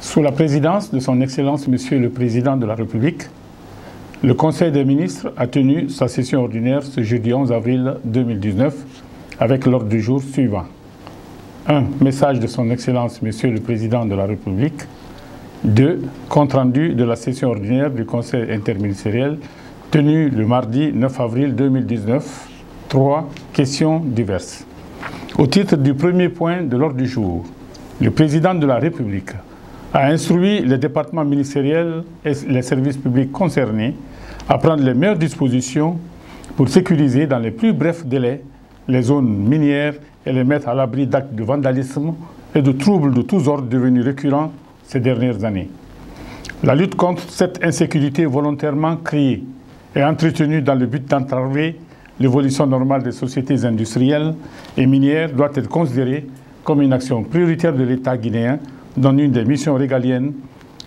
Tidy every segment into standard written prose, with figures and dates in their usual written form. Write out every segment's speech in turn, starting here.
Sous la présidence de son Excellence Monsieur le Président de la République, le Conseil des ministres a tenu sa session ordinaire ce jeudi 11 avril 2019 avec l'ordre du jour suivant. 1. Message de son Excellence Monsieur le Président de la République. 2. Compte rendu de la session ordinaire du Conseil interministériel tenu le mardi 9 avril 2019. 3. Questions diverses. Au titre du premier point de l'ordre du jour, le Président de la République a instruit les départements ministériels et les services publics concernés à prendre les meilleures dispositions pour sécuriser dans les plus brefs délais les zones minières et les mettre à l'abri d'actes de vandalisme et de troubles de tous ordres devenus récurrents ces dernières années. La lutte contre cette insécurité volontairement créée et entretenue dans le but d'entraver l'évolution normale des sociétés industrielles et minières doit être considérée comme une action prioritaire de l'État guinéen dont une des missions régaliennes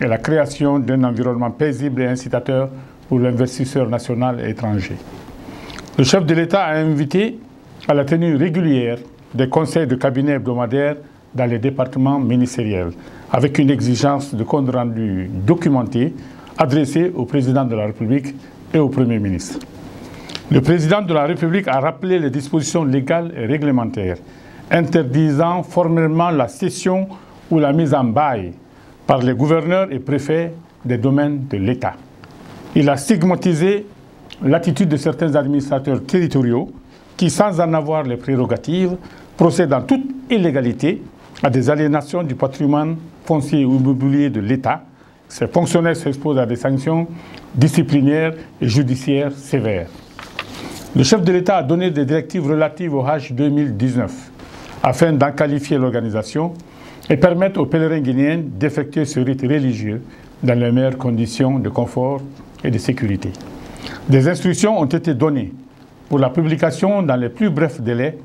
est la création d'un environnement paisible et incitateur pour l'investisseur national et étranger. Le chef de l'État a invité à la tenue régulière des conseils de cabinet hebdomadaires dans les départements ministériels, avec une exigence de compte rendu documenté adressé au Président de la République et au Premier ministre. Le Président de la République a rappelé les dispositions légales et réglementaires interdisant formellement la cession ou la mise en bail par les gouverneurs et préfets des domaines de l'État. Il a stigmatisé l'attitude de certains administrateurs territoriaux qui, sans en avoir les prérogatives, procèdent en toute illégalité à des aliénations du patrimoine foncier ou immobilier de l'État. Ces fonctionnaires s'exposent à des sanctions disciplinaires et judiciaires sévères. Le chef de l'État a donné des directives relatives au Hajj 2019 afin d'en qualifier l'organisation et permettre aux pèlerins guinéens d'effectuer ce rite religieux dans les meilleures conditions de confort et de sécurité. Des instructions ont été données pour la publication dans les plus brefs délais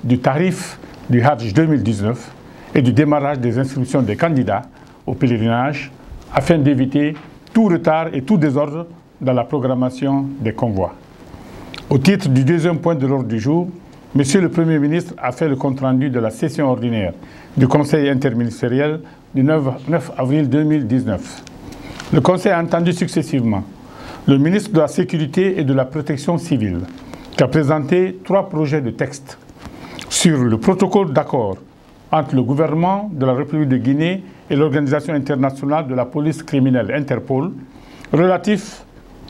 du tarif du Hajj 2019 et du démarrage des inscriptions des candidats au pèlerinage afin d'éviter tout retard et tout désordre dans la programmation des convois. Au titre du deuxième point de l'ordre du jour, Monsieur le Premier ministre a fait le compte-rendu de la session ordinaire du Conseil interministériel du 9 avril 2019. Le Conseil a entendu successivement le ministre de la Sécurité et de la Protection civile, qui a présenté 3 projets de texte sur le protocole d'accord entre le gouvernement de la République de Guinée et l'Organisation internationale de la police criminelle Interpol, relatif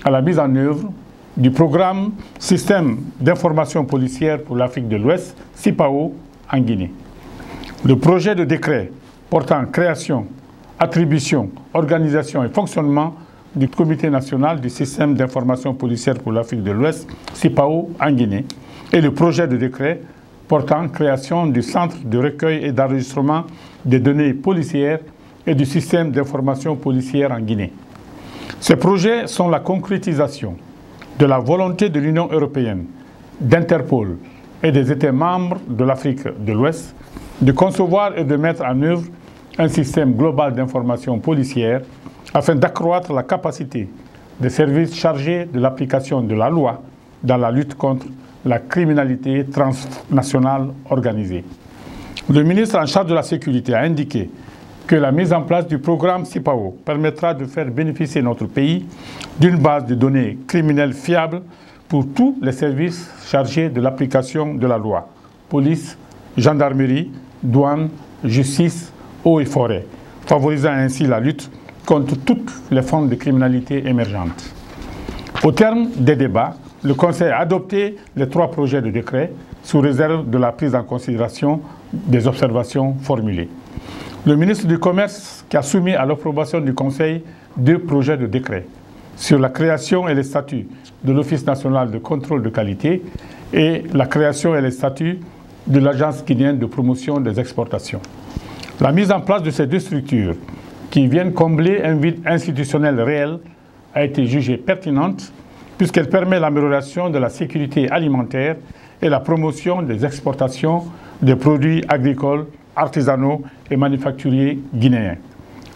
à la mise en œuvre du programme Système d'information policière pour l'Afrique de l'Ouest, CIPAO, en Guinée. Le projet de décret portant création, attribution, organisation et fonctionnement du Comité national du système d'information policière pour l'Afrique de l'Ouest, CIPAO, en Guinée, et le projet de décret portant création du Centre de recueil et d'enregistrement des données policières et du système d'information policière en Guinée. Ces projets sont la concrétisation de la volonté de l'Union européenne, d'Interpol et des États membres de l'Afrique de l'Ouest de concevoir et de mettre en œuvre un système global d'information policière afin d'accroître la capacité des services chargés de l'application de la loi dans la lutte contre la criminalité transnationale organisée. Le ministre en charge de la Sécurité a indiqué que la mise en place du programme CIPAO permettra de faire bénéficier notre pays d'une base de données criminelles fiable pour tous les services chargés de l'application de la loi, police, gendarmerie, douane, justice, eaux et forêts, favorisant ainsi la lutte contre toutes les formes de criminalité émergentes. Au terme des débats, le Conseil a adopté les 3 projets de décret sous réserve de la prise en considération des observations formulées. Le ministre du Commerce qui a soumis à l'approbation du Conseil 2 projets de décret sur la création et les statuts de l'Office national de contrôle de qualité et la création et les statuts de l'Agence guinéenne de promotion des exportations. La mise en place de ces 2 structures qui viennent combler un vide institutionnel réel a été jugée pertinente puisqu'elle permet l'amélioration de la sécurité alimentaire et la promotion des exportations des produits agricoles, artisanaux et manufacturiers guinéens.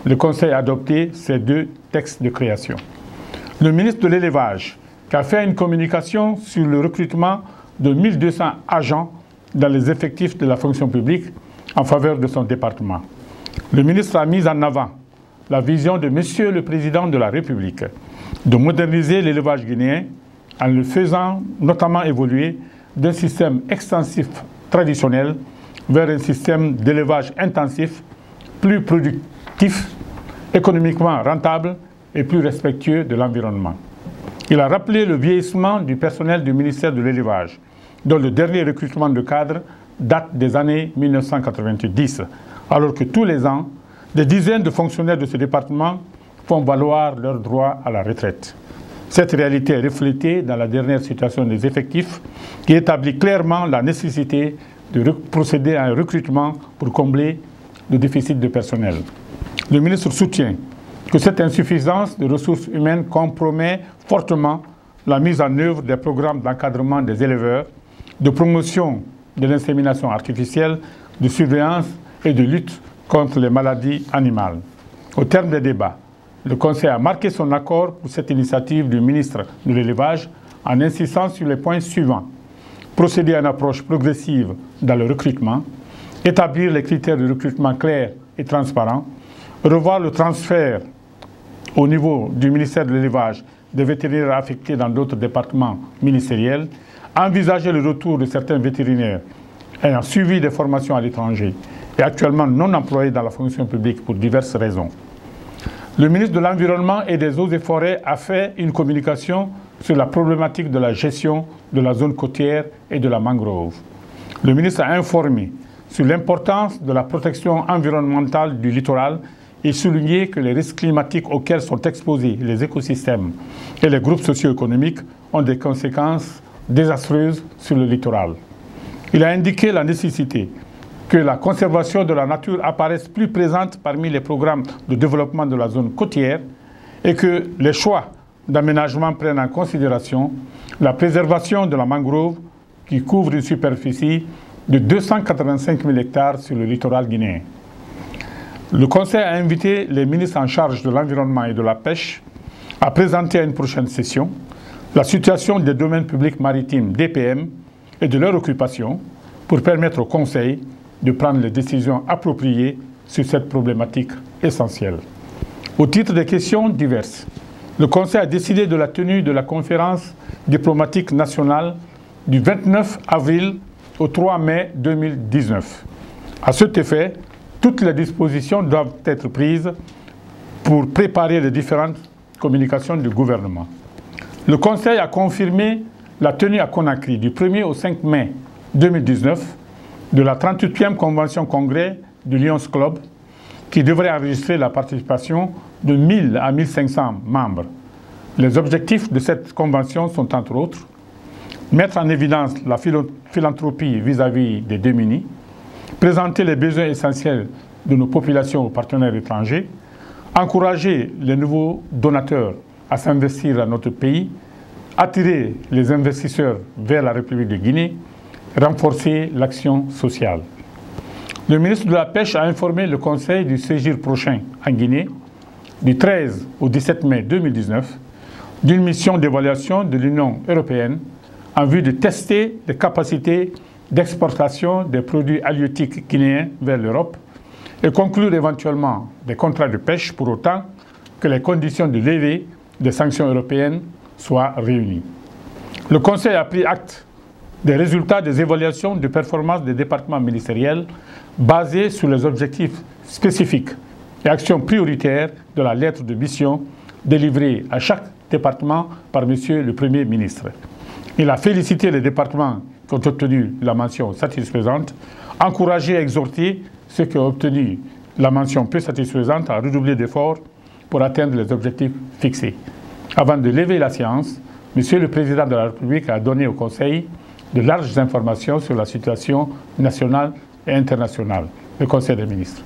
Le Conseil a adopté ces 2 textes de création. Le ministre de l'Élevage, qui a fait une communication sur le recrutement de 1200 agents dans les effectifs de la fonction publique en faveur de son département. Le ministre a mis en avant la vision de Monsieur le Président de la République de moderniser l'élevage guinéen en le faisant notamment évoluer d'un système extensif traditionnel vers un système d'élevage intensif, plus productif, économiquement rentable et plus respectueux de l'environnement. Il a rappelé le vieillissement du personnel du ministère de l'Élevage, dont le dernier recrutement de cadres date des années 1990, alors que tous les ans, des dizaines de fonctionnaires de ce département font valoir leur droit à la retraite. Cette réalité est reflétée dans la dernière situation des effectifs qui établit clairement la nécessité de procéder à un recrutement pour combler le déficit de personnel. Le ministre soutient que cette insuffisance de ressources humaines compromet fortement la mise en œuvre des programmes d'encadrement des éleveurs, de promotion de l'insémination artificielle, de surveillance et de lutte contre les maladies animales. Au terme des débats, le Conseil a marqué son accord pour cette initiative du ministre de l'Élevage en insistant sur les points suivants. Procéder à une approche progressive dans le recrutement, établir les critères de recrutement clairs et transparents, revoir le transfert au niveau du ministère de l'Élevage des vétérinaires affectés dans d'autres départements ministériels, envisager le retour de certains vétérinaires ayant suivi des formations à l'étranger et actuellement non employés dans la fonction publique pour diverses raisons. Le ministre de l'Environnement et des Eaux et Forêts a fait une communication sur la problématique de la gestion de la zone côtière et de la mangrove. Le ministre a informé sur l'importance de la protection environnementale du littoral et souligné que les risques climatiques auxquels sont exposés les écosystèmes et les groupes socio-économiques ont des conséquences désastreuses sur le littoral. Il a indiqué la nécessité que la conservation de la nature apparaisse plus présente parmi les programmes de développement de la zone côtière et que les choix d'aménagement prennent en considération la préservation de la mangrove qui couvre une superficie de 285 000 hectares sur le littoral guinéen. Le Conseil a invité les ministres en charge de l'environnement et de la pêche à présenter à une prochaine session la situation des domaines publics maritimes DPM et de leur occupation pour permettre au Conseil de prendre les décisions appropriées sur cette problématique essentielle. Au titre des questions diverses, le Conseil a décidé de la tenue de la conférence diplomatique nationale du 29 avril au 3 mai 2019. À cet effet, toutes les dispositions doivent être prises pour préparer les différentes communications du gouvernement. Le Conseil a confirmé la tenue à Conakry du 1er au 5 mai 2019 de la 38e Convention Congrès du Lions Club qui devrait enregistrer la participation de 1000 à 1500 membres. Les objectifs de cette convention sont entre autres mettre en évidence la philanthropie vis-à-vis des démunis, présenter les besoins essentiels de nos populations aux partenaires étrangers, encourager les nouveaux donateurs à s'investir dans notre pays, attirer les investisseurs vers la République de Guinée, renforcer l'action sociale. Le ministre de la Pêche a informé le Conseil du séjour prochain en Guinée, du 13 au 17 mai 2019, d'une mission d'évaluation de l'Union européenne en vue de tester les capacités d'exportation des produits halieutiques guinéens vers l'Europe et conclure éventuellement des contrats de pêche pour autant que les conditions de levée des sanctions européennes soient réunies. Le Conseil a pris acte des résultats des évaluations de performance des départements ministériels basés sur les objectifs spécifiques et actions prioritaires de la lettre de mission délivrée à chaque département par M. le Premier ministre. Il a félicité les départements qui ont obtenu la mention satisfaisante, encouragé et exhorté ceux qui ont obtenu la mention peu satisfaisante à redoubler d'efforts pour atteindre les objectifs fixés. Avant de lever la séance, M. le Président de la République a donné au Conseil de larges informations sur la situation nationale et internationale. Le Conseil des ministres.